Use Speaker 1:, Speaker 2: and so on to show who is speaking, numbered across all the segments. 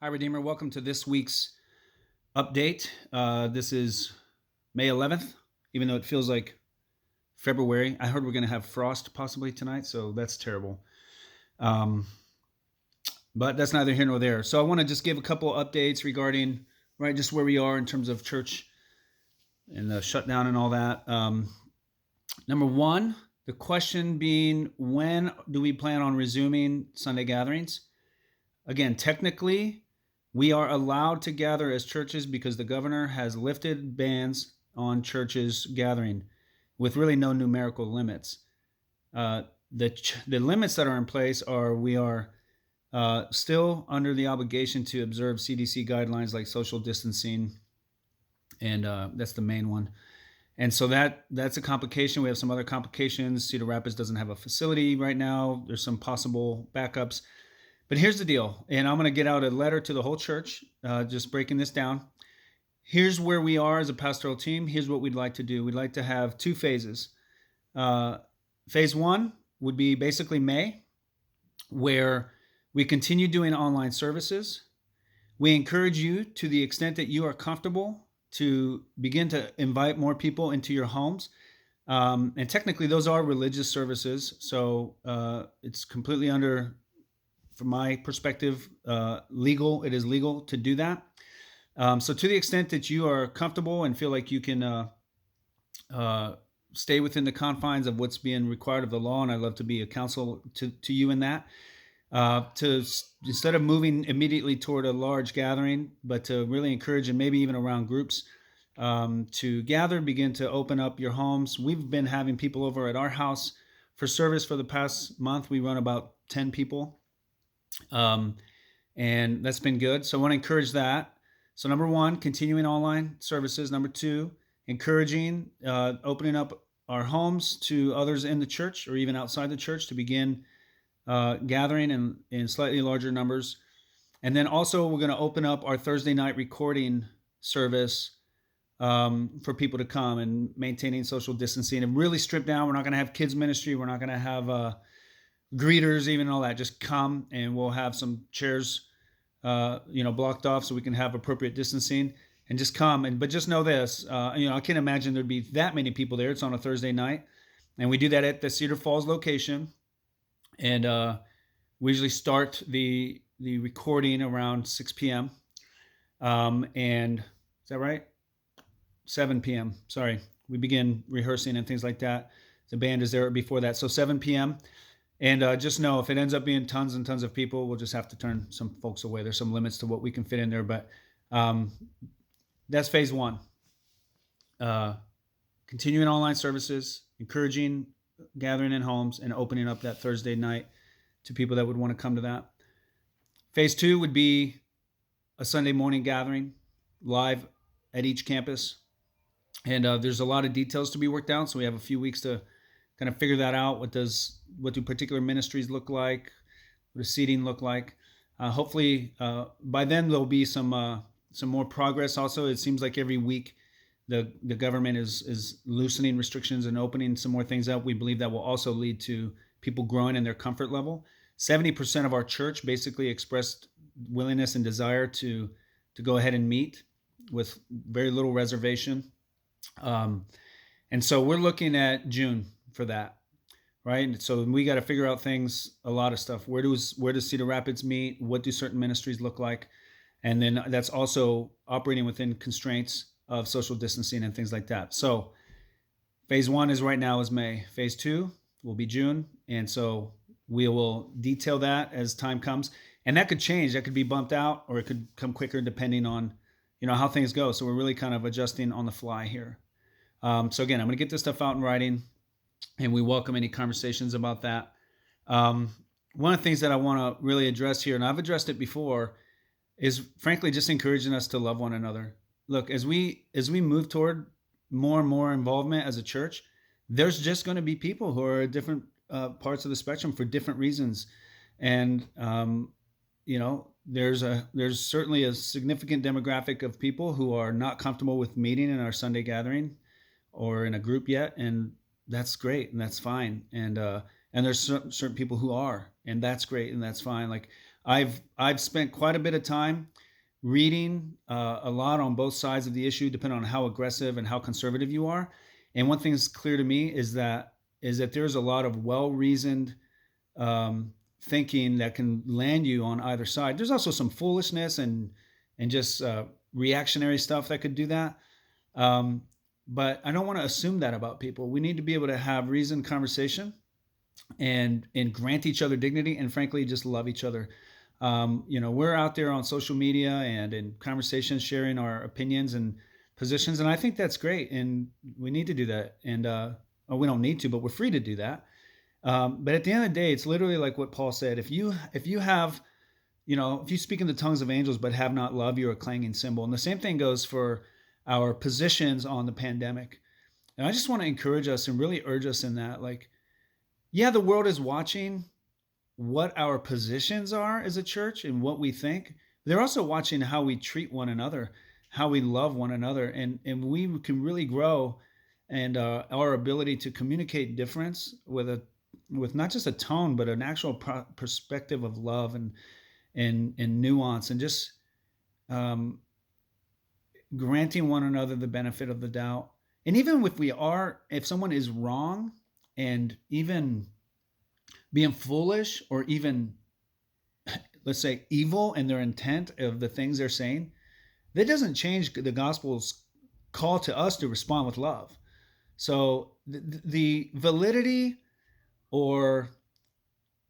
Speaker 1: Hi, Redeemer. Welcome to this week's update. This is May 11th, even though it feels like February. I heard we're going to have frost possibly tonight, so that's terrible. Um, but that's neither here nor there. So I want to just give a couple updates regarding, right, just where we are in terms of church and the shutdown and all that. Number one, the question being, when do we plan on resuming Sunday gatherings? Again, technically, we are allowed to gather as churches because the governor has lifted bans on churches gathering with really no numerical limits. The limits that are in place are we are still under the obligation to observe CDC guidelines like social distancing, and that's the main one. And so that's a complication. We have some other complications. Cedar Rapids doesn't have a facility right now. There's some possible backups. But here's the deal, and I'm going to get out a letter to the whole church, just breaking this down. Here's where we are as a pastoral team. Here's what we'd like to do. We'd like to have two phases. Phase one would be basically May, where we continue doing online services. We encourage you, to the extent that you are comfortable, to begin to invite more people into your homes. And technically, those are religious services, so it's completely under, from my perspective, legal. It is legal to do that. So to the extent that you are comfortable and feel like you can stay within the confines of what's being required of the law, and I'd love to be a counsel to you in that, instead of moving immediately toward a large gathering, but to really encourage, and maybe even around groups, to gather, begin to open up your homes. We've been having people over at our house for service for the past month. We run about 10 people. And that's been good. So I want to encourage that. So number one, continuing online services. Number two, encouraging, opening up our homes to others in the church or even outside the church to begin gathering in slightly larger numbers. And then also we're going to open up our Thursday night recording service for people to come, and maintaining social distancing and really strip down. We're not going to have kids ministry. We're not going to have greeters, even all that. Just come, and we'll have some chairs, blocked off so we can have appropriate distancing, and just come. But just know this, I can't imagine there'd be that many people there. It's on a Thursday night, and we do that at the Cedar Falls location. And we usually start the recording around 6 p.m. And is that right? 7 p.m. Sorry. We begin rehearsing and things like that. The band is there before that. So 7 p.m. And just know, if it ends up being tons and tons of people, we'll just have to turn some folks away. There's some limits to what we can fit in there, but that's phase one. Continuing online services, encouraging gathering in homes, and opening up that Thursday night to people that would want to come to that. Phase two would be a Sunday morning gathering live at each campus. And there's a lot of details to be worked out, so we have a few weeks to kind of figure that out. What do particular ministries look like? What does seating look like? Hopefully, by then there'll be some more progress. Also, it seems like every week the government is loosening restrictions and opening some more things up. We believe that will also lead to people growing in their comfort level. 70% of our church basically expressed willingness and desire to go ahead and meet with very little reservation. And so we're looking at June for that, right? So we got to figure out things, a lot of stuff. Where does Cedar Rapids meet? What do certain ministries look like? And then that's also operating within constraints of social distancing and things like that. So phase one is right now is May. Phase two will be June. And so we will detail that as time comes. And that could change. That could be bumped out, or it could come quicker depending on, how things go. So we're really kind of adjusting on the fly here. So again, I'm going to get this stuff out in writing, and we welcome any conversations about that. One of the things that I want to really address here, and I've addressed it before, is frankly just encouraging us to love one another. Look, as we move toward more and more involvement as a church, there's just going to be people who are at different parts of the spectrum for different reasons. And, there's certainly a significant demographic of people who are not comfortable with meeting in our Sunday gathering or in a group yet. And that's great. And that's fine. And there's certain people who are, and that's great. And that's fine. Like I've spent quite a bit of time reading a lot on both sides of the issue, depending on how aggressive and how conservative you are. And one thing that's clear to me is that there's a lot of well-reasoned thinking that can land you on either side. There's also some foolishness and just reactionary stuff that could do that. Um, but I don't want to assume that about people. We need to be able to have reasoned conversation and grant each other dignity, and frankly just love each other. We're out there on social media and in conversations sharing our opinions and positions, and I think that's great, and we need to do that. And or we don't need to, but we're free to do that. But at the end of the day, it's literally like what Paul said: if you have, if you speak in the tongues of angels but have not love, you're a clanging cymbal. And the same thing goes for our positions on the pandemic. And I just want to encourage us and really urge us in that, like, yeah, the world is watching what our positions are as a church and what we think. They're also watching how we treat one another, how we love one another, and we can really grow, and our ability to communicate difference with not just a tone but an actual perspective of love and nuance, and just um, granting one another the benefit of the doubt. And even if someone is wrong, and even being foolish, or even, let's say, evil in their intent of the things they're saying, that doesn't change the gospel's call to us to respond with love. So the validity or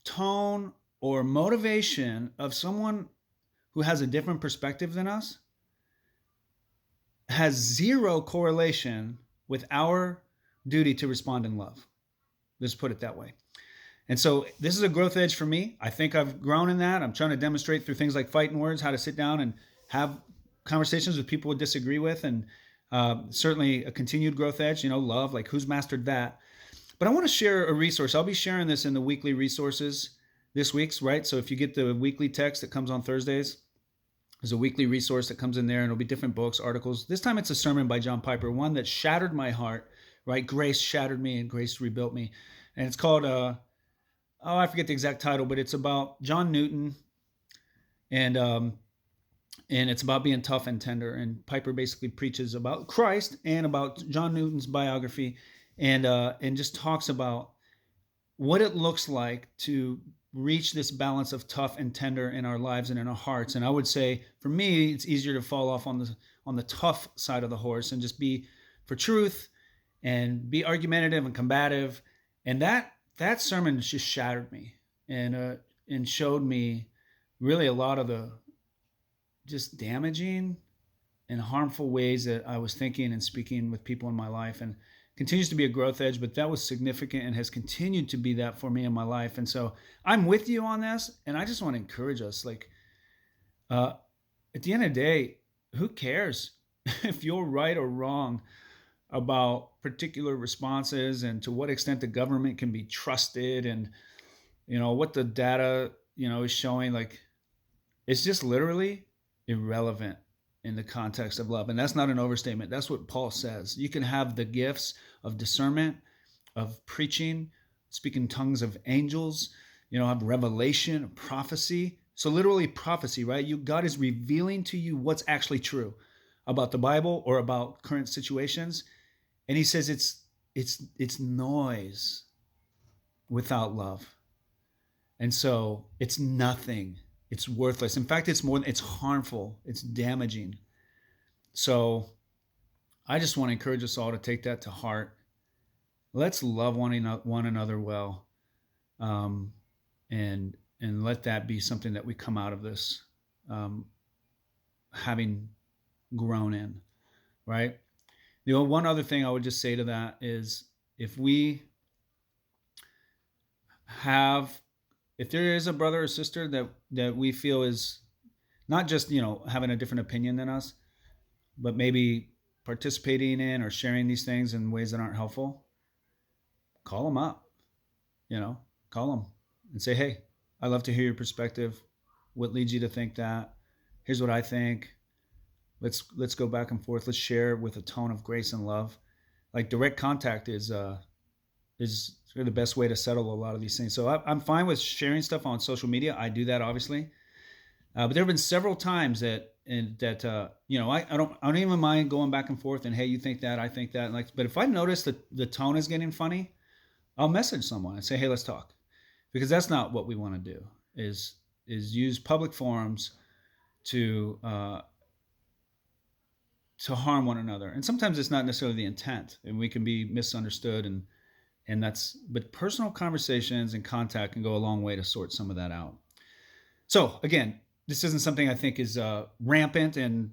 Speaker 1: tone or motivation of someone who has a different perspective than us has zero correlation with our duty to respond in love. Let's put it that way. And so this is a growth edge for me. I think I've grown in that. I'm trying to demonstrate through things like Fighting Words how to sit down and have conversations with people we disagree with, and certainly a continued growth edge, love, like who's mastered that. But I want to share a resource. I'll be sharing this in the weekly resources this week's, right? So if you get the weekly text that comes on Thursdays, there's a weekly resource that comes in there, and it'll be different books, articles. This time it's a sermon by John Piper, one that shattered my heart, right? Grace shattered me and grace rebuilt me. And it's called, I forget the exact title, but it's about John Newton, and it's about being tough and tender. And Piper basically preaches about Christ and about John Newton's biography, and just talks about what it looks like to reach this balance of tough and tender in our lives and in our hearts. And I would say, for me, it's easier to fall off on the tough side of the horse and just be for truth and be argumentative and combative. And that sermon just shattered me, and showed me really a lot of the just damaging and harmful ways that I was thinking and speaking with people in my life, and continues to be a growth edge, but that was significant and has continued to be that for me in my life. And so I'm with you on this, and I just want to encourage us, like, at the end of the day, who cares if you're right or wrong about particular responses, and to what extent the government can be trusted, and what the data is showing. Like, it's just literally irrelevant in the context of love. And that's not an overstatement. That's what Paul says. You can have the gifts of discernment, of preaching, speaking tongues of angels, have revelation, prophecy. So literally prophecy, right? God is revealing to you what's actually true about the Bible or about current situations. And he says it's noise without love. And so it's nothing. It's worthless. In fact, it's harmful. It's damaging. So I just want to encourage us all to take that to heart. Let's love one another well, and let that be something that we come out of this having grown in, right? One other thing I would just say to that is, if there is a brother or sister that we feel is not just, having a different opinion than us, but maybe participating in or sharing these things in ways that aren't helpful, call them up, call them and say, hey, I'd love to hear your perspective. What leads you to think that? Here's what I think. Let's go back and forth. Let's share with a tone of grace and love. Like, direct contact is sort of the best way to settle a lot of these things. So I'm fine with sharing stuff on social media. I do that, obviously. But there have been several times that I don't even mind going back and forth and, hey, you think that, I think that, but if I notice that the tone is getting funny, I'll message someone and say, hey, let's talk, because that's not what we want to do. Is use public forums to harm one another, and sometimes it's not necessarily the intent, and we can be misunderstood, but personal conversations and contact can go a long way to sort some of that out. So again, this isn't something I think is rampant and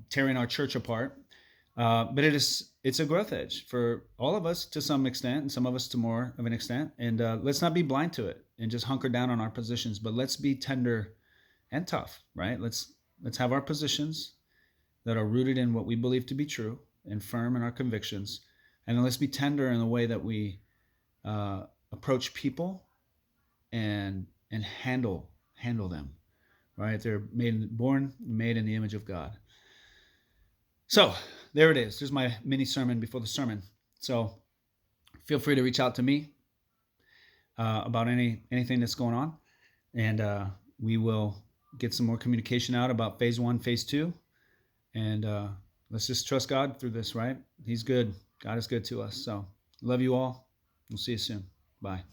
Speaker 1: tearing our church apart, but it's a growth edge for all of us to some extent, and some of us to more of an extent. And let's not be blind to it and just hunker down on our positions, but let's be tender and tough, right? Let's have our positions that are rooted in what we believe to be true and firm in our convictions, and then let's be tender in the way that we approach people and handle them. Right? They're born, made in the image of God. So there it is. There's my mini sermon before the sermon. So feel free to reach out to me about anything that's going on, and we will get some more communication out about phase 1, phase 2, and let's just trust God through this. Right? He's good. God is good to us. So love you all. We'll see you soon. Bye.